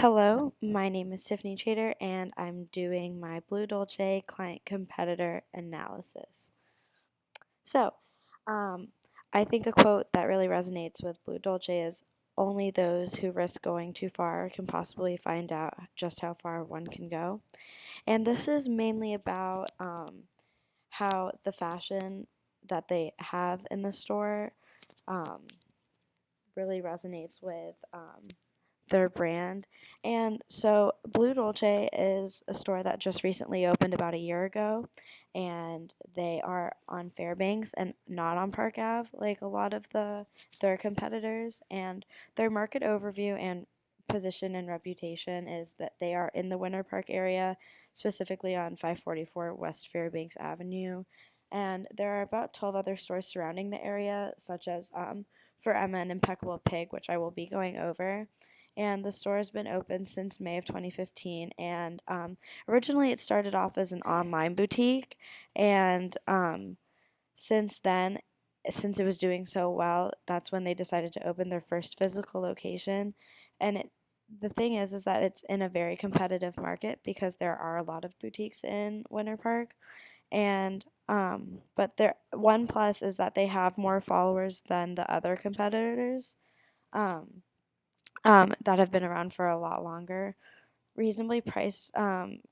Hello, my name is Tiffany Chater, and I'm doing my Blue Dolce client competitor analysis. So, um, I think a quote that really resonates with Blue Dolce is only those who risk going too far can possibly find out just how far one can go. And this is mainly about how the fashion that they have in the store um, really resonates with their brand. And so Blue Dolce is a store that just recently opened about a year ago, and they are on Fairbanks and not on Park Ave like a lot of their competitors. And their market overview and position and reputation is that they are in the Winter Park area, specifically on 544 West Fairbanks Avenue. And there are about 12 other stores surrounding the area, such as For Emma and Impeccable Pig, which I will be going over. And the store has been open since May of 2015. And originally, it started off as an online boutique, and since then, since it was doing so well, that's when they decided to open their first physical location. And the thing is that it's in a very competitive market because there are a lot of boutiques in Winter Park, and but their one plus is that they have more followers than the other competitors. Um, that have been around for a lot longer, reasonably priced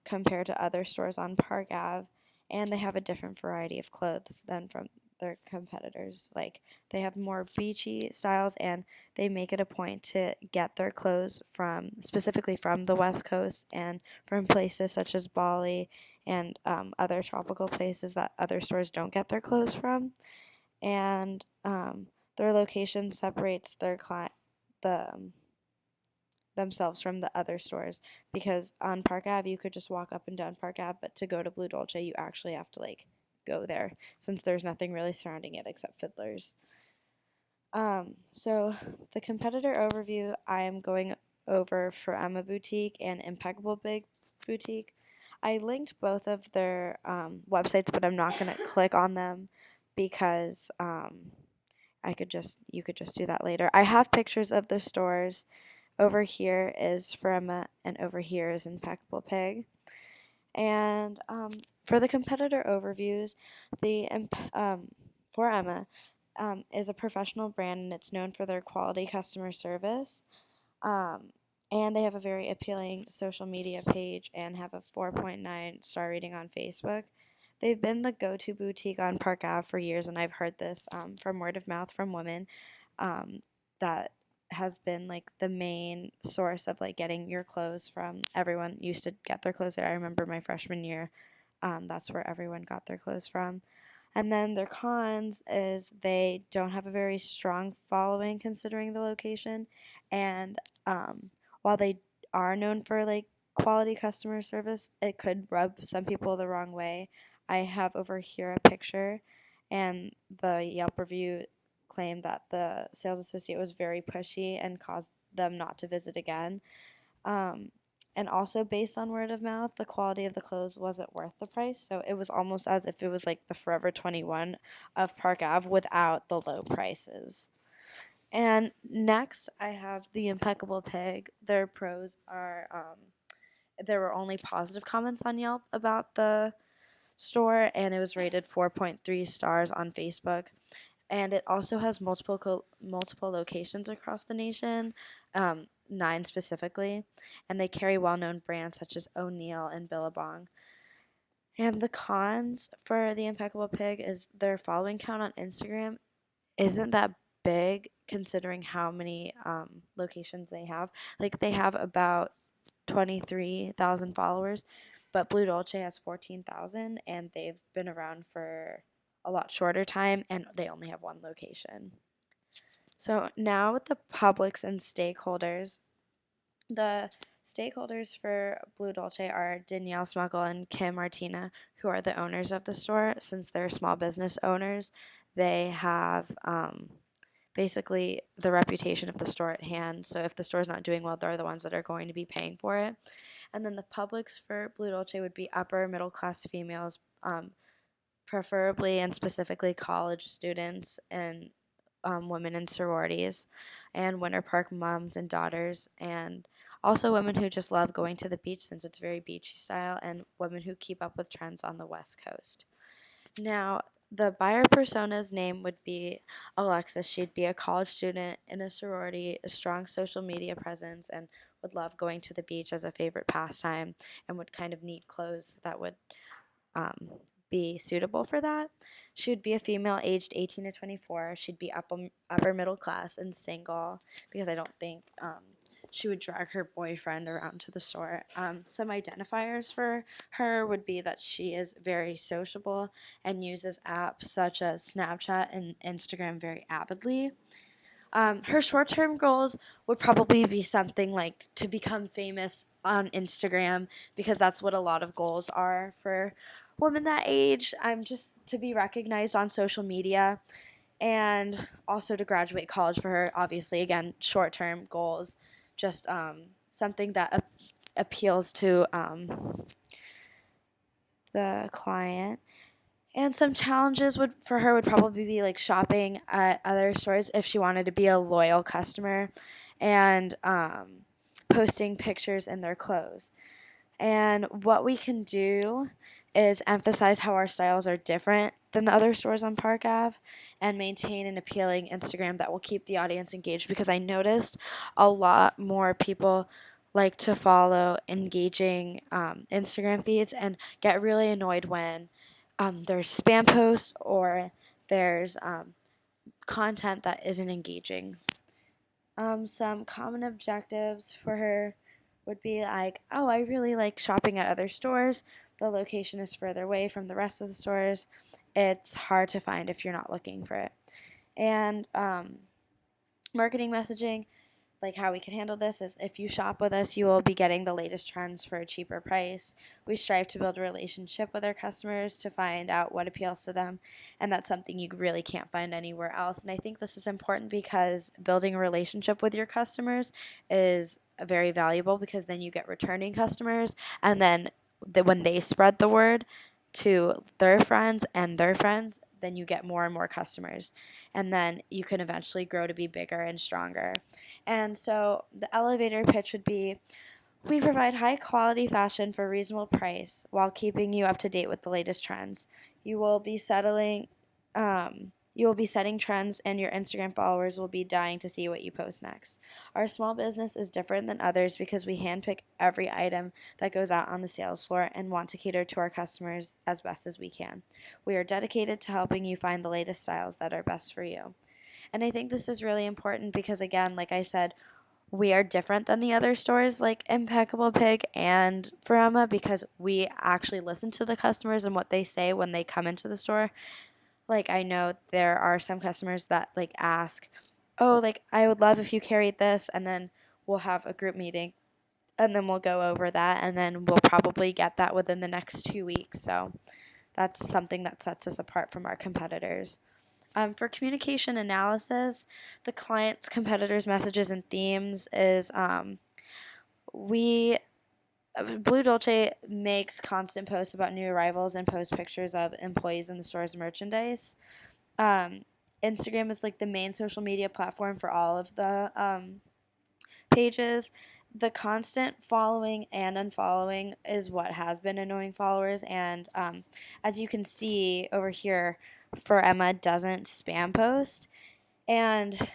compared to other stores on Park Ave, and they have a different variety of clothes than from their competitors. Like they have more beachy styles, and they make it a point to get their clothes from specifically from the West Coast and from places such as Bali and other tropical places that other stores don't get their clothes from. And their location separates the themselves from the other stores, because on Park Ave you could just walk up and down Park Ave, but to go to Blue Dolce you actually have to like go there since there's nothing really surrounding it except fiddlers. So the competitor overview I am going over for Emma Boutique and Impeccable Big Boutique. I linked both of their websites, but I'm not going to click on them because you could just do that later. I have pictures of the stores. Over here is for Emma, and over here is Impeccable Pig. And for the competitor overviews, the for Emma is a professional brand, and it's known for their quality customer service. Um, and they have a very appealing social media page and have a 4.9 star rating on Facebook. They've been the go to boutique on Park Ave for years, and I've heard this from word of mouth from women um, that has been like the main source of like getting your clothes from. Everyone used to get their clothes there. I remember my freshman year, that's where everyone got their clothes from. And then their cons is they don't have a very strong following considering the location. And while they are known for like quality customer service, it could rub some people the wrong way. I have over here a picture, and the Yelp review claimed that the sales associate was very pushy and caused them not to visit again. Um, and also, based on word of mouth, the quality of the clothes wasn't worth the price. So it was almost as if it was like the Forever 21 of Park Ave without the low prices. And next, I have the Impeccable Pig. Their pros are there were only positive comments on Yelp about the store, and it was rated 4.3 stars on Facebook. And it also has multiple locations across the nation, 9 specifically, and they carry well-known brands such as O'Neill and Billabong. And the cons for the Impeccable Pig is their following count on Instagram isn't that big considering how many locations they have. Like they have about 23,000 followers, but Blue Dolce has 14,000, and they've been around for a lot shorter time, and they only have one location. So now with the publics and stakeholders, the stakeholders for Blue Dolce are Danielle Smuggle and Kim Martina, who are the owners of the store. Since they're small business owners, they have basically the reputation of the store at hand. So if the store's not doing well, they're the ones that are going to be paying for it. And then the publics for Blue Dolce would be upper middle class females, preferably and specifically college students and women in sororities, and Winter Park moms and daughters, and Also, women who just love going to the beach since it's very beachy style, and women who keep up with trends on the West Coast. Now, the buyer persona's name would be Alexis. She'd be a college student in a sorority, a strong social media presence, and would love going to the beach as a favorite pastime and would kind of need clothes that would um, be suitable for that. She would be a female aged 18 to 24. She'd be upper middle class and single because I don't think she would drag her boyfriend around to the store. Some identifiers for her would be that she is very sociable and uses apps such as Snapchat and Instagram very avidly. Her short term goals would probably be something like to become famous on Instagram because that's what a lot of goals are for women that age. Just to be recognized on social media and also to graduate college for her. Obviously, again, short term goals, just something that appeals to the client. And some challenges would for her would probably be like shopping at other stores if she wanted to be a loyal customer, and posting pictures in their clothes. And what we can do is emphasize how our styles are different than the other stores on Park Ave and maintain an appealing Instagram that will keep the audience engaged because I noticed a lot more people like to follow engaging Instagram feeds and get really annoyed when there's spam posts or there's content that isn't engaging. Some common objectives for her would be like, oh, I really like shopping at other stores. The location is further away from the rest of the stores. It's hard to find if you're not looking for it. And marketing messaging, like how we can handle this is if you shop with us, you will be getting the latest trends for a cheaper price. We strive to build a relationship with our customers to find out what appeals to them, and that's something you really can't find anywhere else. And I think this is important because building a relationship with your customers is very valuable because then you get returning customers, and then when they spread the word to their friends, then you get more and more customers, and then you can eventually grow to be bigger and stronger. And so the elevator pitch would be we provide high quality fashion for a reasonable price while keeping you up to date with the latest trends. You will be settling you will be setting trends and your Instagram followers will be dying to see what you post next. Our small business is different than others because we handpick every item that goes out on the sales floor and want to cater to our customers as best as we can. We are dedicated to helping you find the latest styles that are best for you. And I think this is really important because, again, like I said, we are different than the other stores like Impeccable Pig and Verema because we actually listen to the customers and what they say when they come into the store. Like, I know there are some customers that like ask, oh, like, I would love if you carried this, and then we'll have a group meeting and then we'll go over that, and then we'll probably get that within the next 2 weeks. So that's something that sets us apart from our competitors. For communication analysis, the client's competitors' messages and themes is we Blue Dolce makes constant posts about new arrivals and posts pictures of employees in the store's merchandise. Um, Instagram is like the main social media platform for all of the pages. The constant following and unfollowing is what has been annoying followers, and as you can see over here, for Emma doesn't spam post, and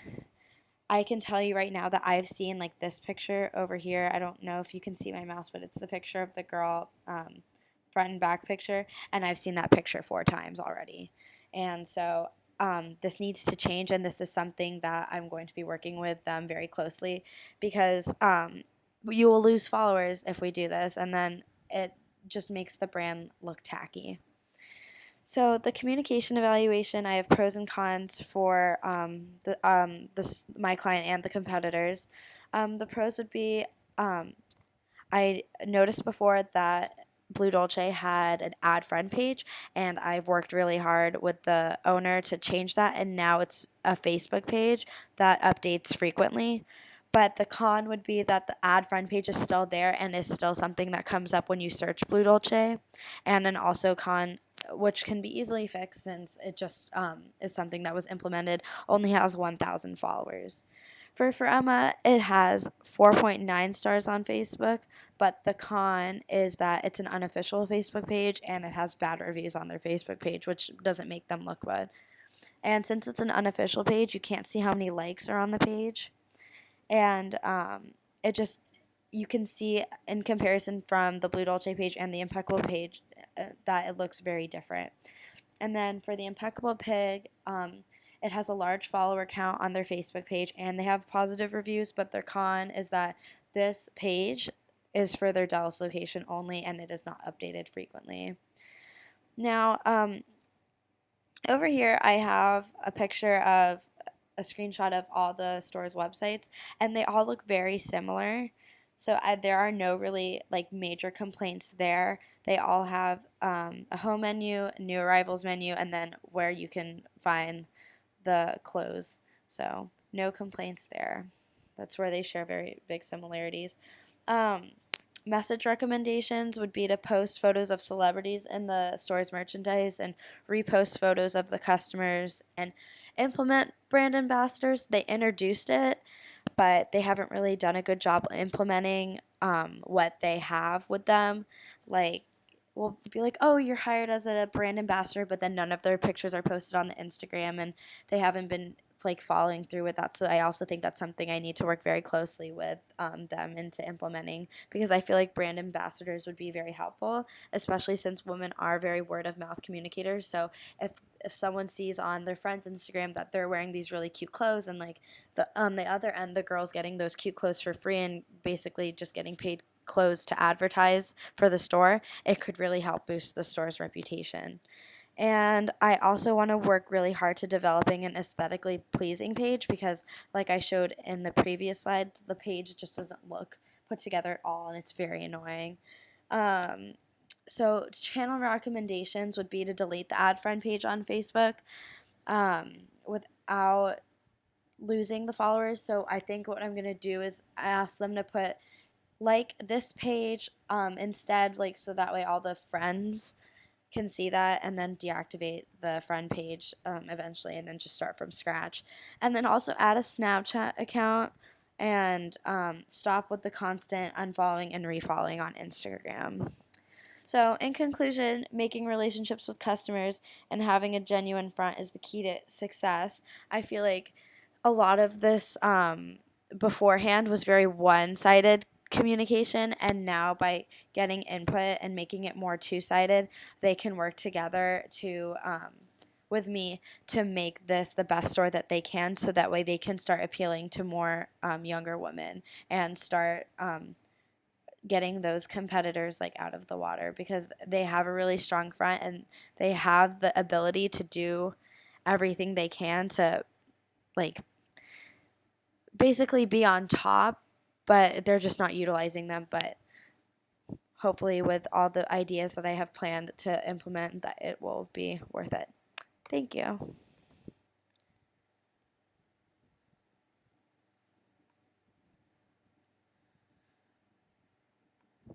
I can tell you right now that I've seen like this picture over here. I don't know if you can see my mouse, but it's the picture of the girl front and back picture, and I've seen that picture 4 times already. And so this needs to change, and this is something that I'm going to be working with them very closely because you will lose followers if we do this, and then it just makes the brand look tacky. So the communication evaluation, I have pros and cons for my client and the competitors. The pros would be I noticed before that Blue Dolce had an ad friend page, and I've worked really hard with the owner to change that, and now it's a Facebook page that updates frequently. But the con would be that the ad friend page is still there and is still something that comes up when you search Blue Dolce. And then also con, which can be easily fixed since it just is something that was implemented, only has 1,000 followers. For Emma, it has 4.9 stars on Facebook, but the con is that it's an unofficial Facebook page and it has bad reviews on their Facebook page, which doesn't make them look good. And since it's an unofficial page, you can't see how many likes are on the page. And it just, you can see in comparison from the Blue Dolce page and the Impeccable page that it looks very different. And then for the Impeccable Pig, it has a large follower count on their Facebook page and they have positive reviews, but their con is that this page is for their Dallas location only and it is not updated frequently. Now, over here I have a picture of a screenshot of all the store's websites, and they all look very similar. So there are no really like major complaints there. They all have a home menu, new arrivals menu, and then where you can find the clothes. So no complaints there. That's where they share very big similarities. Message recommendations would be to post photos of celebrities in the store's merchandise and repost photos of the customers and implement brand ambassadors. They introduced it, but they haven't really done a good job implementing what they have with them. Like, we'll be like, oh, you're hired as a brand ambassador, but then none of their pictures are posted on the Instagram and they haven't been like following through with that. So I also think that's something I need to work very closely with them into implementing, because I feel like brand ambassadors would be very helpful, especially since women are very word of mouth communicators. So if someone sees on their friend's Instagram that they're wearing these really cute clothes and like the on the other end the girl's getting those cute clothes for free and basically just getting paid clothes to advertise for the store, it could really help boost the store's reputation. And I also want to work really hard to developing an aesthetically pleasing page, because like I showed in the previous slide, the page just doesn't look put together at all and it's very annoying. So channel recommendations would be to delete the ad friend page on Facebook without losing the followers. So I think what I'm going to do is ask them to put like this page instead, like so that way all the friends can see that, and then deactivate the friend page eventually and then just start from scratch. And then also add a Snapchat account and stop with the constant unfollowing and refollowing on Instagram. So in conclusion, making relationships with customers and having a genuine front is the key to success. I feel like a lot of this beforehand was very one-sided communication, and now by getting input and making it more two-sided, they can work together to with me to make this the best store that they can, so that way they can start appealing to more younger women and start getting those competitors like out of the water, because they have a really strong front and they have the ability to do everything they can to like basically be on top, but they're just not utilizing them. But hopefully with all the ideas that I have planned to implement, that it will be worth it. Thank you.